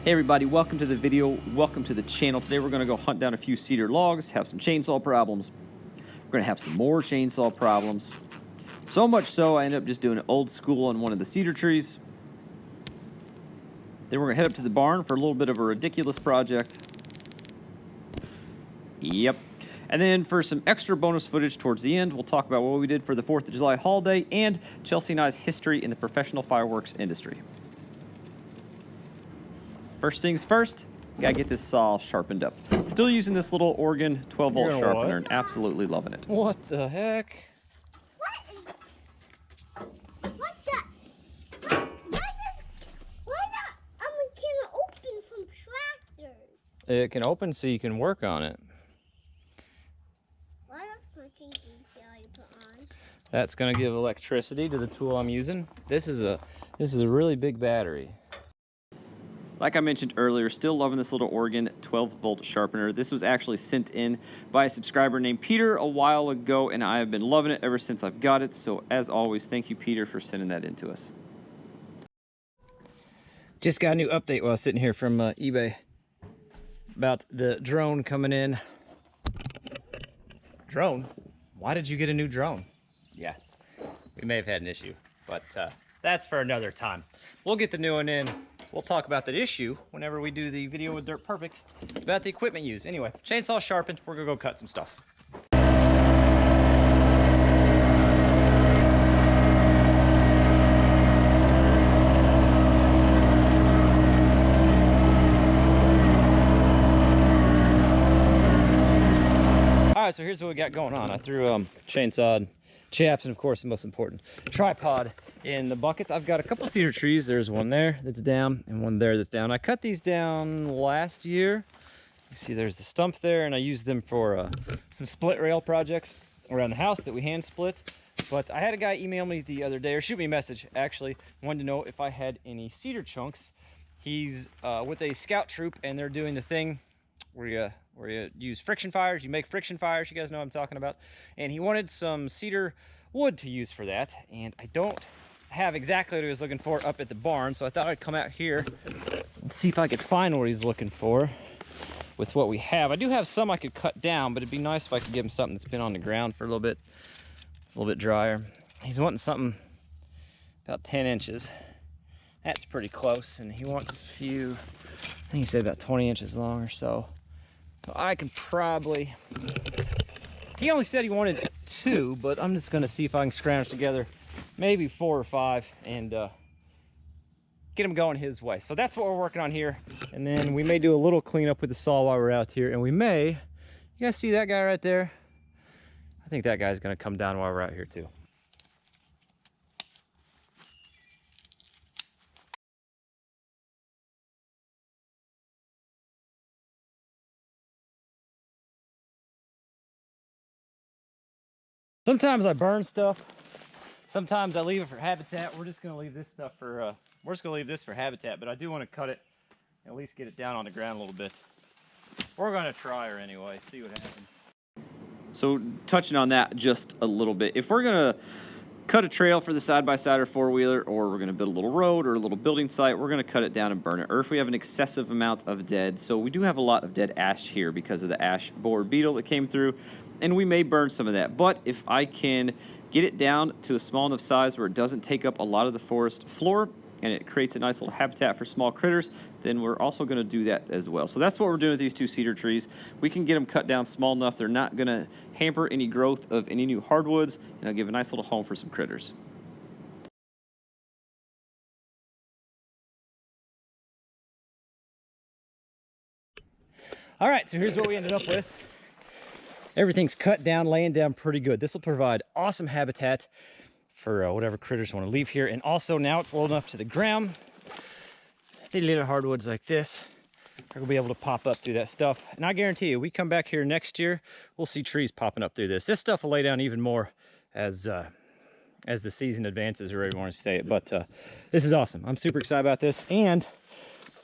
Hey everybody, welcome to the video, welcome to the channel. Today we're going to go hunt down a few cedar logs, have some chainsaw problems. We're going to have some more chainsaw problems. So much so, I ended up just doing it old school on one of the cedar trees. Then we're going to head up to the barn for a little bit of a ridiculous project. Yep. And then for some extra bonus footage towards the end, we'll talk about what we did for the 4th of July holiday and Chelsea and I's history in the professional fireworks industry. First things first, gotta get this saw sharpened up. Still using this little Oregon 12-volt sharpener and absolutely loving it. What the heck? What's that? Why not? Can it open from tractors? It can open so you can work on it. What else protein detail you put on? That's gonna give electricity to the tool I'm using. This is a really big battery. Like I mentioned earlier, still loving this little Oregon 12-volt sharpener. This was actually sent in by a subscriber named Peter a while ago, and I have been loving it ever since I've got it. So as always, thank you, Peter, for sending that in to us. Just got a new update while I was sitting here from eBay about the drone coming in. Drone? Why did you get a new drone? Yeah, we may have had an issue, but that's for another time. We'll get the new one in. We'll talk about that issue whenever we do the video with Dirt Perfect about the equipment used. Anyway, chainsaw sharpened. We're gonna go cut some stuff. All right, so here's what we got going on. I threw chainsaw, chaps, and of course the most important, tripod in the bucket. I've got a couple cedar trees. There's one there that's down and one there that's down. I cut these down last year. You see there's the stump there, and I used them for some split rail projects around the house that we hand split. But I had a guy email me the other day, or shoot me a message actually, wanted to know if I had any cedar chunks. He's with a scout troop, and they're doing the thing where you use friction fires. You make friction fires, you guys know what I'm talking about. And he wanted some cedar wood to use for that, and I don't have exactly what he was looking for up at the barn, so I thought I'd come out here and see if I could find what he's looking for with what we have. I do have some I could cut down, but it'd be nice if I could give him something that's been on the ground for a little bit. It's a little bit drier. He's wanting something about 10 inches. That's pretty close, and he wants a few, I think he said about 20 inches long or so. So I can probably, he only said he wanted 2, but I'm just gonna see if I can scrounge together maybe 4 or 5 and get him going his way. So that's what we're working on here. And then we may do a little cleanup with the saw while we're out here. And we may, you guys see that guy right there? I think that guy's gonna come down while we're out here too. Sometimes I burn stuff. Sometimes I leave it for habitat. We're just gonna leave this stuff for, we're just gonna leave this for habitat, but I do wanna cut it, at least get it down on the ground a little bit. We're gonna try her anyway, see what happens. So touching on that just a little bit, if we're gonna cut a trail for the side-by-side or four-wheeler, or we're gonna build a little road or a little building site, we're gonna cut it down and burn it. Or if we have an excessive amount of dead, so we do have a lot of dead ash here because of the ash borer beetle that came through, and we may burn some of that. But if I can get it down to a small enough size where it doesn't take up a lot of the forest floor and it creates a nice little habitat for small critters, then we're also going to do that as well. So that's what we're doing with these 2 cedar trees. We can get them cut down small enough they're not going to hamper any growth of any new hardwoods, and they'll give a nice little home for some critters. All right, so here's what we ended up with. Everything's cut down, laying down pretty good. This will provide awesome habitat for whatever critters want to leave here. And also now it's low enough to the ground. The little hardwoods like this are gonna be able to pop up through that stuff. And I guarantee you, we come back here next year, we'll see trees popping up through this. This stuff will lay down even more as the season advances, or whatever you want to say it. But this is awesome. I'm super excited about this. And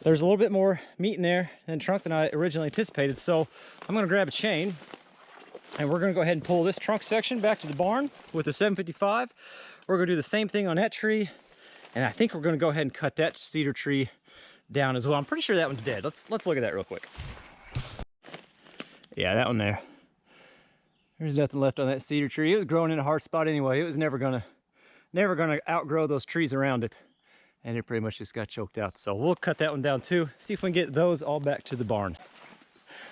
there's a little bit more meat in there than trunk than I originally anticipated. So I'm gonna grab a chain, and we're gonna go ahead and pull this trunk section back to the barn with a 755. We're gonna do the same thing on that tree, and I think we're gonna go ahead and cut that cedar tree down as well. I'm pretty sure that one's dead. Let's look at that real quick. Yeah, that one there. There's nothing left on that cedar tree. It was growing in a hard spot anyway. It was never gonna outgrow those trees around it. And it pretty much just got choked out. So we'll cut that one down too. See if we can get those all back to the barn.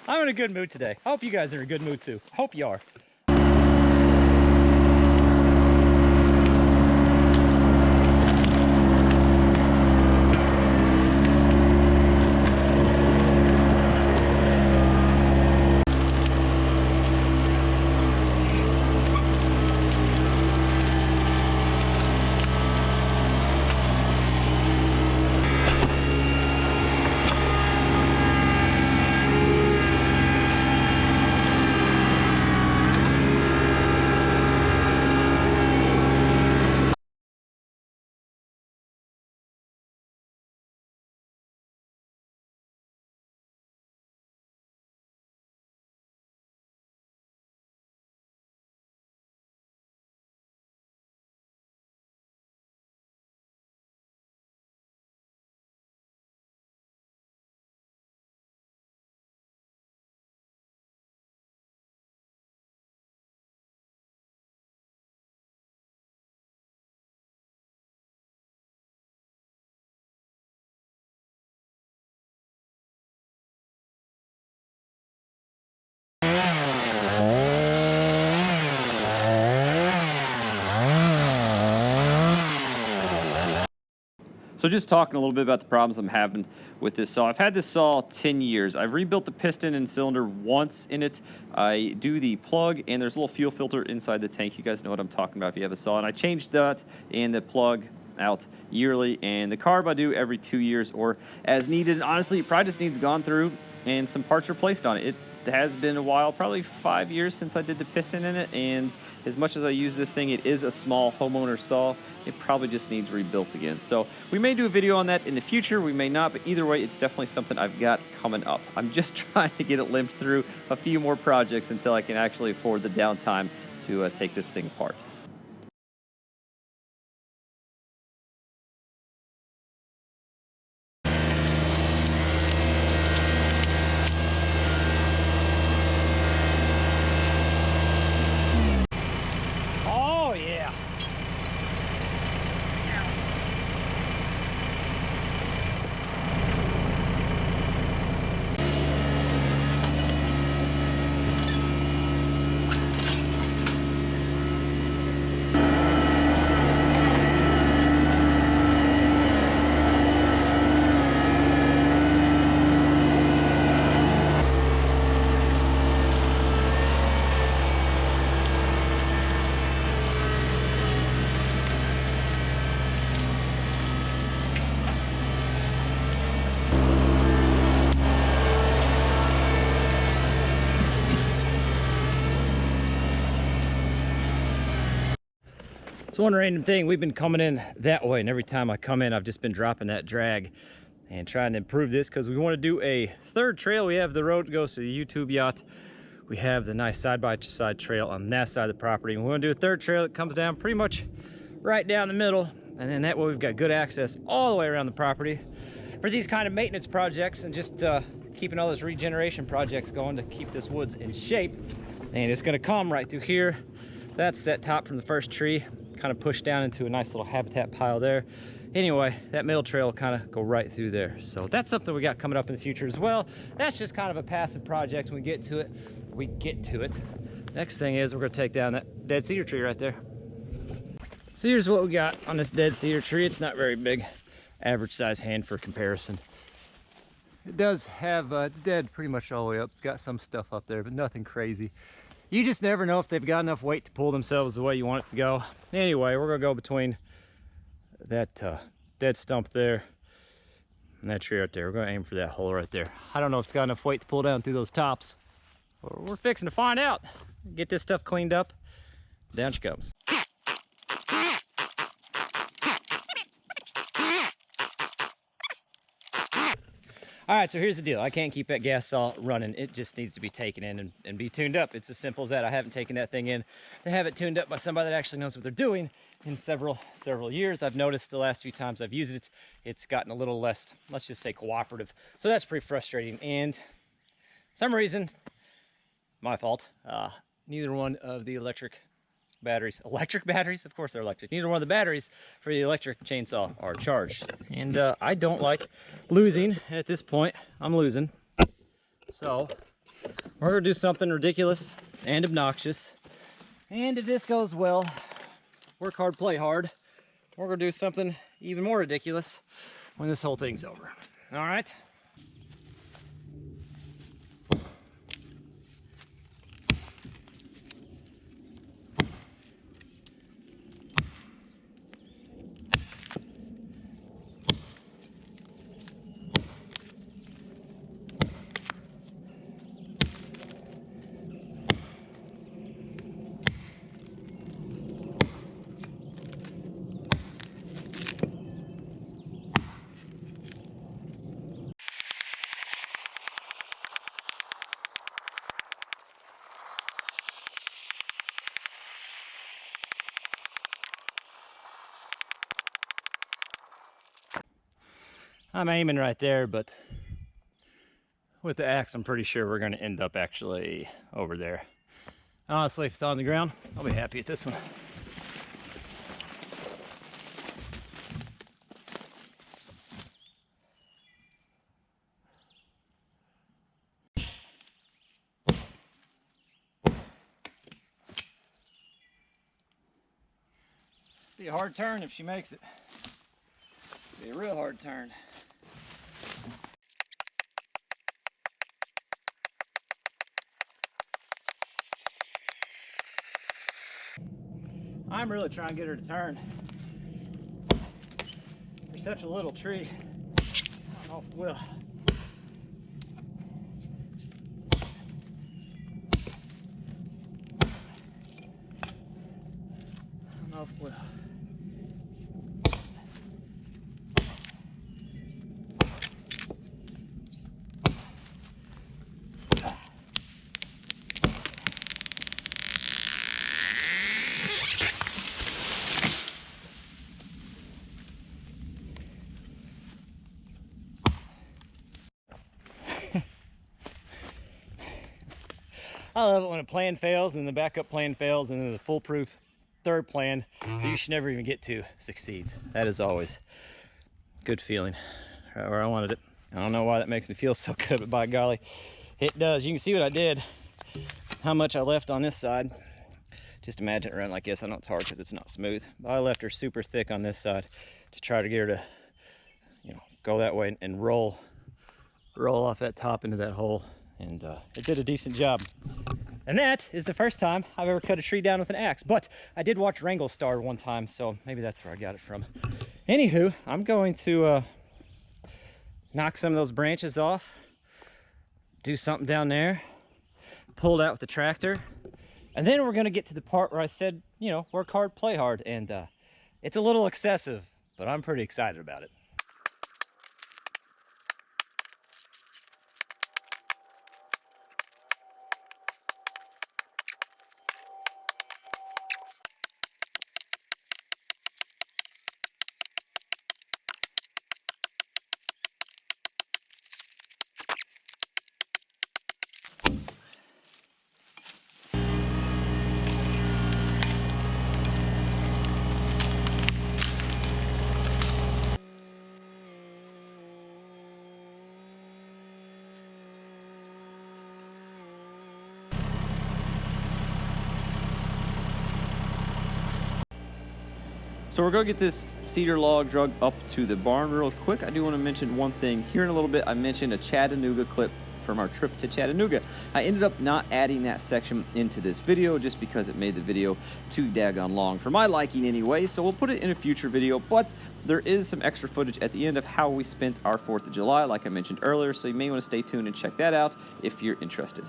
I'm in a good mood today. I hope you guys are in a good mood too. Hope you are. So just talking a little bit about the problems I'm having with this saw. I've had this saw 10 years. I've rebuilt the piston and cylinder once in it. I do the plug, and there's a little fuel filter inside the tank. You guys know what I'm talking about if you have a saw. And I changed that and the plug out yearly, and the carb I do every 2 years or as needed. And honestly, it probably just needs gone through and some parts replaced on it. It has been a while, probably 5 years since I did the piston in it, and as much as I use this thing, it is a small homeowner saw. It probably just needs rebuilt again. So we may do a video on that in the future, we may not, but either way, it's definitely something I've got coming up. I'm just trying to get it limped through a few more projects until I can actually afford the downtime to take this thing apart. Oh yeah. So one random thing, we've been coming in that way, and every time I come in, I've just been dropping that drag and trying to improve this because we want to do a third trail. We have the road that goes to the YouTube yacht. We have the nice side-by-side trail on that side of the property. And we want to do a third trail that comes down pretty much right down the middle. And then that way we've got good access all the way around the property for these kind of maintenance projects and just keeping all those regeneration projects going to keep this woods in shape. And it's going to come right through here. That's that top from the first tree, kind of pushed down into a nice little habitat pile there. Anyway, that middle trail will kind of go right through there. So that's something we got coming up in the future as well. That's just kind of a passive project. When we get to it, we get to it. Next thing is we're going to take down that dead cedar tree right there. So here's what we got on this dead cedar tree. It's not very big, average size hand for comparison. It does have, it's dead pretty much all the way up. It's got some stuff up there, but nothing crazy. You just never know if they've got enough weight to pull themselves the way you want it to go. Anyway, we're gonna go between that dead stump there and that tree right there. We're gonna aim for that hole right there. I don't know if it's got enough weight to pull down through those tops. We're fixing to find out. Get this stuff cleaned up. Down she comes. All right, so here's the deal. I can't keep that gas saw running. It just needs to be taken in and be tuned up. It's as simple as that. I haven't taken that thing in to have it tuned up by somebody that actually knows what they're doing. in several years. I've noticed the last few times I've used it, it's gotten a little less, let's just say, cooperative. So that's pretty frustrating. And some reason, my fault, neither one of the electric batteries, of course they're electric, neither one of the batteries for the electric chainsaw are charged. And I don't like losing, and at this point I'm losing. So we're gonna do something ridiculous and obnoxious, and if this goes well, work hard, play hard, we're gonna do something even more ridiculous when this whole thing's over. All right. I'm aiming right there, but with the axe, I'm pretty sure we're going to end up actually over there. Honestly, if it's on the ground, I'll be happy at this one. Be a hard turn if she makes it. Be a real hard turn. I'm really trying to get her to turn. For such a little tree, I don't know if it will. I don't know if it will. I love it when a plan fails and the backup plan fails and then the foolproof third plan that you should never even get to succeeds. That is always a good feeling, right where I wanted it. I don't know why that makes me feel so good, but by golly, it does. You can see what I did, how much I left on this side. Just imagine it running like this. I know it's hard because it's not smooth, but I left her super thick on this side to try to get her to, you know, go that way and roll off that top into that hole. And it did a decent job. And that is the first time I've ever cut a tree down with an axe. But I did watch Wrangle Star one time, so maybe that's where I got it from. Anywho, I'm going to knock some of those branches off, do something down there, pull it out with the tractor, and then we're gonna get to the part where I said, you know, work hard, play hard. And it's a little excessive, but I'm pretty excited about it. So we're going to get this cedar log drug up to the barn real quick. I do want to mention one thing. Here in a little bit, I mentioned a Chattanooga clip from our trip to Chattanooga. I ended up not adding that section into this video just because it made the video too daggone long for my liking anyway, so we'll put it in a future video, but there is some extra footage at the end of how we spent our 4th of July, like I mentioned earlier, so you may want to stay tuned and check that out if you're interested.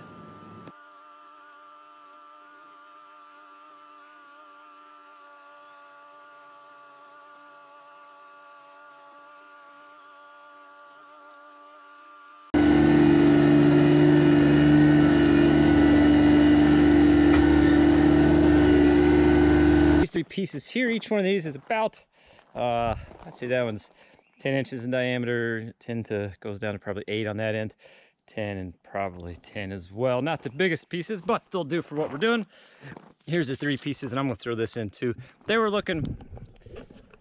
pieces here. Each one of these is about, let's see, that one's 10 inches in diameter, 10 to, goes down to probably 8 on that end, 10 and probably 10 as well. Not the biggest pieces, but they'll do for what we're doing. Here's the 3 pieces, and I'm gonna throw this in too. They were looking,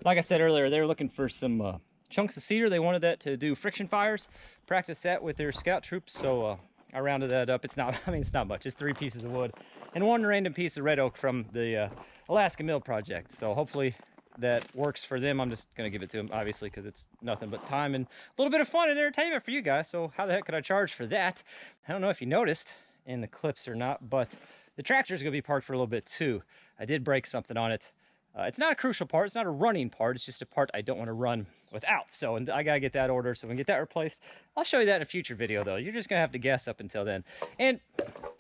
like I said earlier, they were looking for some chunks of cedar. They wanted that to do friction fires, practice that with their scout troops. So I rounded that up. It's not, I mean, it's not much. It's 3 pieces of wood and 1 random piece of red oak from the Alaskan Mill project. So hopefully that works for them. I'm just gonna give it to them, obviously, because it's nothing but time and a little bit of fun and entertainment for you guys. So how the heck could I charge for that? I don't know if you noticed in the clips or not, but the tractor's gonna be parked for a little bit too. I did break something on it. It's not a crucial part, it's not a running part, it's just a part I don't want to run without. So I gotta get that ordered so we can get that replaced. I'll show you that in a future video though. You're just gonna have to guess up until then. And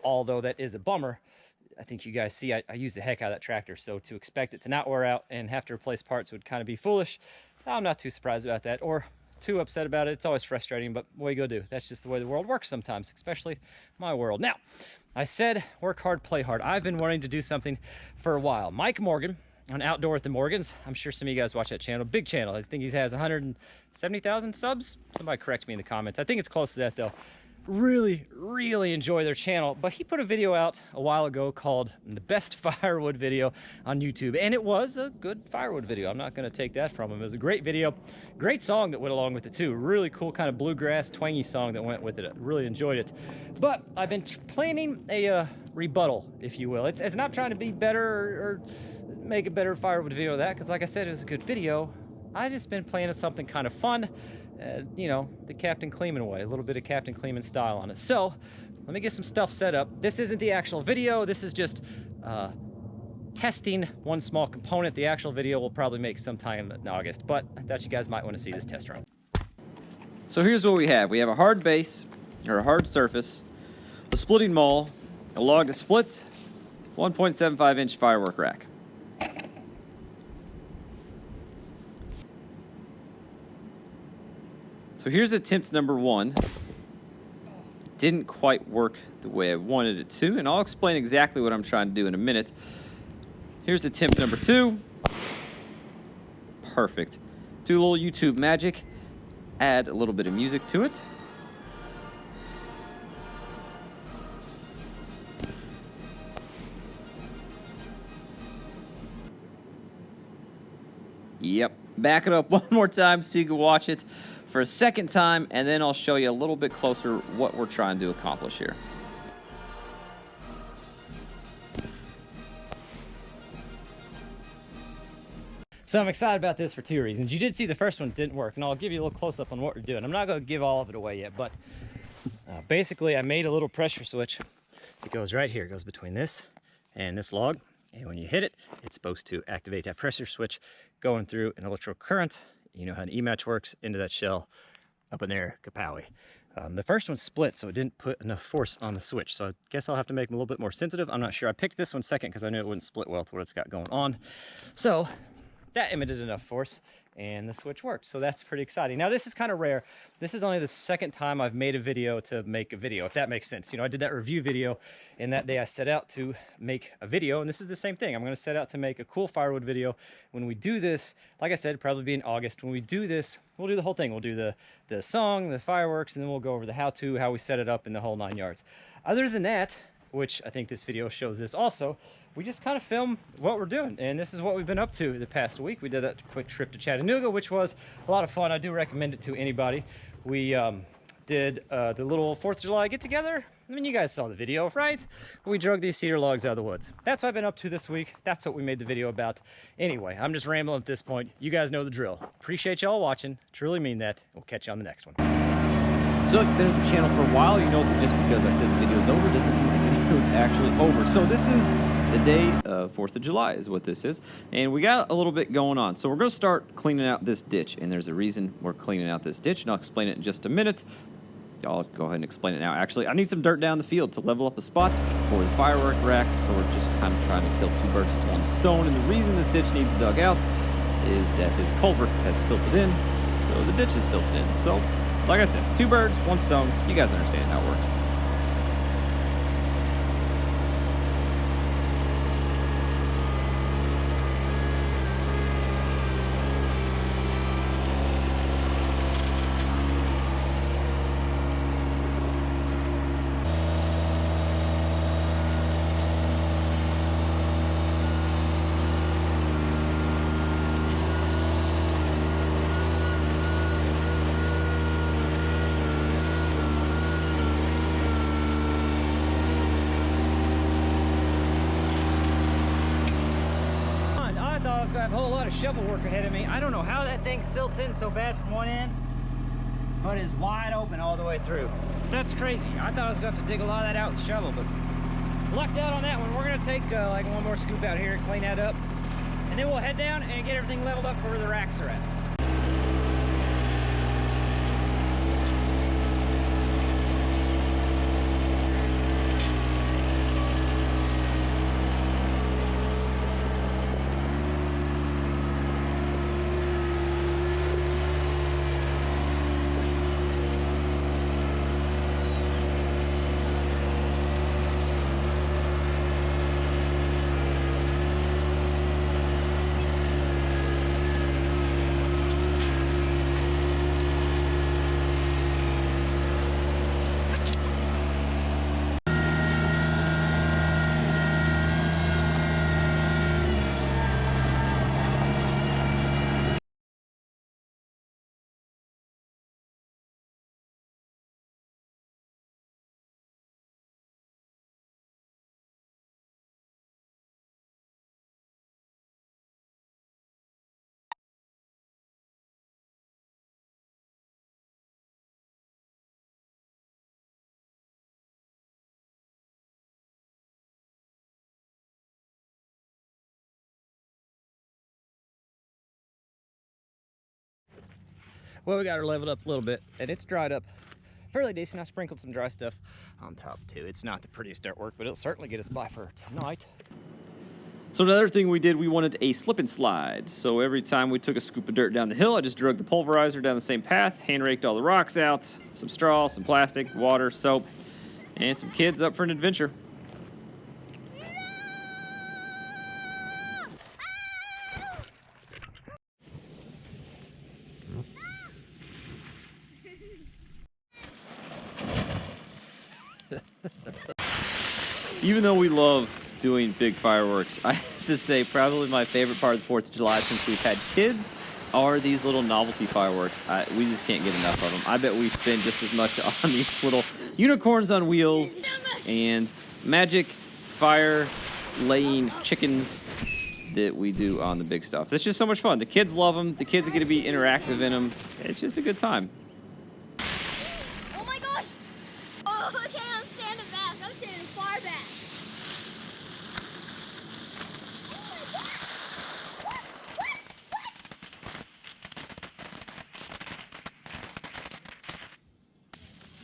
although that is a bummer, I think you guys see I use the heck out of that tractor, so to expect it to not wear out and have to replace parts would kind of be foolish. I'm not too surprised about that or too upset about it. It's always frustrating, but what are you gonna do? That's just the way the world works sometimes, especially my world. Now, I said work hard, play hard. I've been wanting to do something for a while. Mike Morgan on Outdoor with the Morgans. I'm sure some of you guys watch that channel. Big channel. I think he has 170,000 subs. Somebody correct me in the comments. I think it's close to that though. Really, really enjoy their channel. But he put a video out a while ago called The Best Firewood Video on YouTube. And it was a good firewood video. I'm not going to take that from him. It was a great video. Great song that went along with it too. Really cool kind of bluegrass, twangy song that went with it. I really enjoyed it. But I've been planning a rebuttal, if you will. It's not trying to be better or make a better firewood video of that, because like I said, it was a good video. I just been playing something kind of fun, you know, the Captain Kleeman way, a little bit of Captain Kleeman style on it. So let me get some stuff set up. This isn't the actual video. This is just testing one small component. The actual video will probably make sometime in August, but I thought you guys might want to see this test run. So here's what we have. We have a hard base, or a hard surface, a splitting maul, a log to split, 1.75 inch firework rack. So here's attempt number 1. Didn't quite work the way I wanted it to, and I'll explain exactly what I'm trying to do in a minute. Here's attempt number 2. Perfect. Do a little YouTube magic. Add a little bit of music to it. Yep. Back it up one more time so you can watch it for a second time, and then I'll show you a little bit closer what we're trying to accomplish here. So I'm excited about this for 2 reasons. You did see the first one didn't work, and I'll give you a little close-up on what we're doing. I'm not going to give all of it away yet, but basically I made a little pressure switch. It goes right here. It goes between this and this log, and when you hit it, it's supposed to activate that pressure switch going through an electrical current. You know how an E-match works, into that shell, up in there, kapowie. The first one split, so it didn't put enough force on the switch. So I guess I'll have to make them a little bit more sensitive. I'm not sure. I picked this one second because I knew it wouldn't split well with what it's got going on. So that emitted enough force, and the switch worked. So that's pretty exciting. Now this is kind of rare. This is only the second time I've made a video to make a video, if that makes sense. You know, I did that review video, and that day I set out to make a video, and this is the same thing. I'm going to set out to make a cool firewood video. When we do this, like I said, it'll probably be in August. When we do this, we'll do the whole thing. We'll do the song, the fireworks, and then we'll go over the how-to, how we set it up, and the whole 9 yards. Other than that, which I think this video shows this also, we just kind of film what we're doing, and this is what we've been up to the past week. We did that quick trip to Chattanooga, which was a lot of fun. I do recommend it to anybody. We did the little 4th of July get-together. I mean, you guys saw the video, right? We drug these cedar logs out of the woods. That's what I've been up to this week. That's what we made the video about. Anyway, I'm just rambling at this point. You guys know the drill. Appreciate y'all watching. Truly mean that. We'll catch you on the next one. So if you've been at the channel for a while, you know that just because I said the video's over doesn't mean the video's actually over. So this is the day of 4th of July is what this is. And we got a little bit going on. So we're going to start cleaning out this ditch. And there's a reason we're cleaning out this ditch, and I'll explain it in just a minute. I'll go ahead and explain it now. Actually, I need some dirt down the field to level up a spot for the firework racks. So we're just kind of trying to kill 2 birds with 1 stone. And the reason this ditch needs dug out is that this culvert has silted in. So the ditch is silted in. So like I said, 2 birds, 1 stone. You guys understand how it works. was gonna have a whole lot of shovel work ahead of me. I don't know how that thing silts in so bad from one end, but is wide open all the way through. That's crazy. I thought I was gonna have to dig a lot of that out with a shovel, but lucked out on that one. We're gonna take like one more scoop out here and clean that up, and then we'll head down and get everything leveled up for where the racks are at. Well, we got her leveled up a little bit, and it's dried up fairly decent. I sprinkled some dry stuff on top too. It's not the prettiest artwork, but it'll certainly get us by for tonight. So another thing we did, we wanted a slip and slide. So every time we took a scoop of dirt down the hill, I just drug the pulverizer down the same path, hand raked all the rocks out, some straw, some plastic, water, soap, and some kids up for an adventure. Even though we love doing big fireworks, I have to say probably my favorite part of the 4th of July since we've had kids are these little novelty fireworks. We just can't get enough of them. I bet we spend just as much on these little unicorns on wheels and magic fire laying chickens that we do on the big stuff. It's just so much fun. The kids love them. The kids get to be interactive in them. It's just a good time. Oh my gosh! Oh, okay, I'm standing back. I'm standing far back. Oh my gosh! What?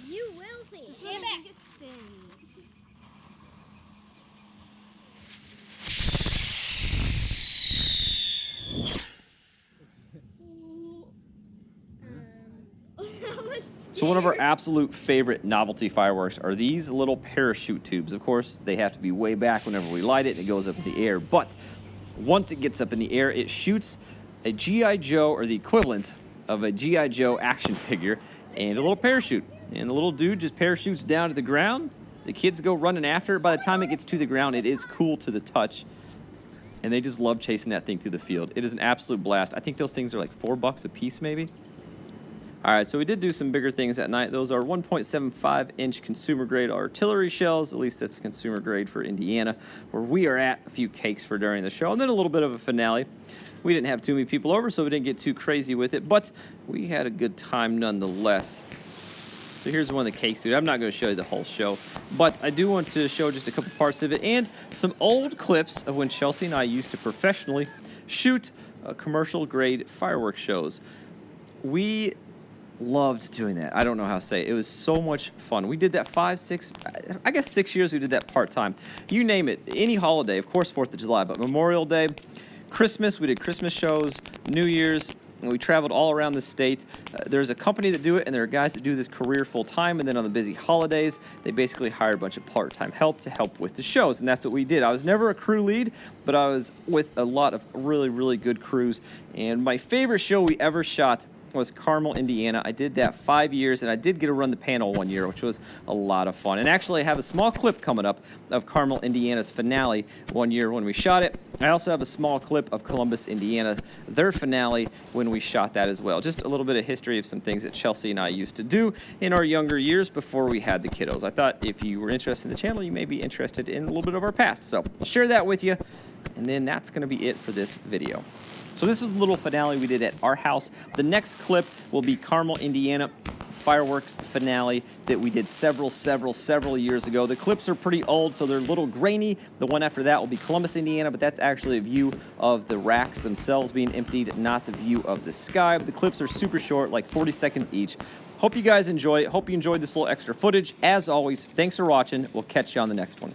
You will see. Stand back. It spins. So one of our absolute favorite novelty fireworks are these little parachute tubes. Of course, they have to be way back whenever we light it and it goes up in the air. But once it gets up in the air, it shoots a G.I. Joe, or the equivalent of a G.I. Joe action figure, and a little parachute. And the little dude just parachutes down to the ground. The kids go running after it. By the time it gets to the ground, it is cool to the touch. And they just love chasing that thing through the field. It is an absolute blast. I think those things are like $4 a piece, maybe. All right, so we did do some bigger things that night. Those are 1.75-inch consumer-grade artillery shells. At least that's consumer grade for Indiana, where we are at. A few cakes for during the show, and then a little bit of a finale. We didn't have too many people over, so we didn't get too crazy with it, but we had a good time nonetheless. So here's one of the cakes. I'm not going to show you the whole show, but I do want to show just a couple parts of it and some old clips of when Chelsea and I used to professionally shoot commercial-grade fireworks shows. We loved doing that. I don't know how to say it. It was so much fun. We did that 6 years we did that part-time. You name it. Any holiday, of course 4th of July, but Memorial Day, Christmas, we did Christmas shows, New Year's, and we traveled all around the state. There's a company that do it, and there are guys that do this career full-time, and then on the busy holidays, they basically hire a bunch of part-time help to help with the shows, and that's what we did. I was never a crew lead, but I was with a lot of really, really good crews, and my favorite show we ever shot was Carmel, Indiana. I did that 5 years, and I did get to run the panel one year, which was a lot of fun. And actually, I have a small clip coming up of Carmel, Indiana's finale one year when we shot it. I also have a small clip of Columbus, Indiana, their finale when we shot that as well. Just a little bit of history of some things that Chelsea and I used to do in our younger years before we had the kiddos. I thought if you were interested in the channel, you may be interested in a little bit of our past. So I'll share that with you. And then that's going to be it for this video. So this is a little finale we did at our house. The next clip will be Carmel, Indiana fireworks finale that we did several years ago. The clips are pretty old, so they're a little grainy. The one after that will be Columbus, Indiana, but that's actually a view of the racks themselves being emptied, not the view of the sky. The clips are super short, like 40 seconds each. Hope you guys enjoy it. Hope you enjoyed this little extra footage. As always, thanks for watching. We'll catch you on the next one.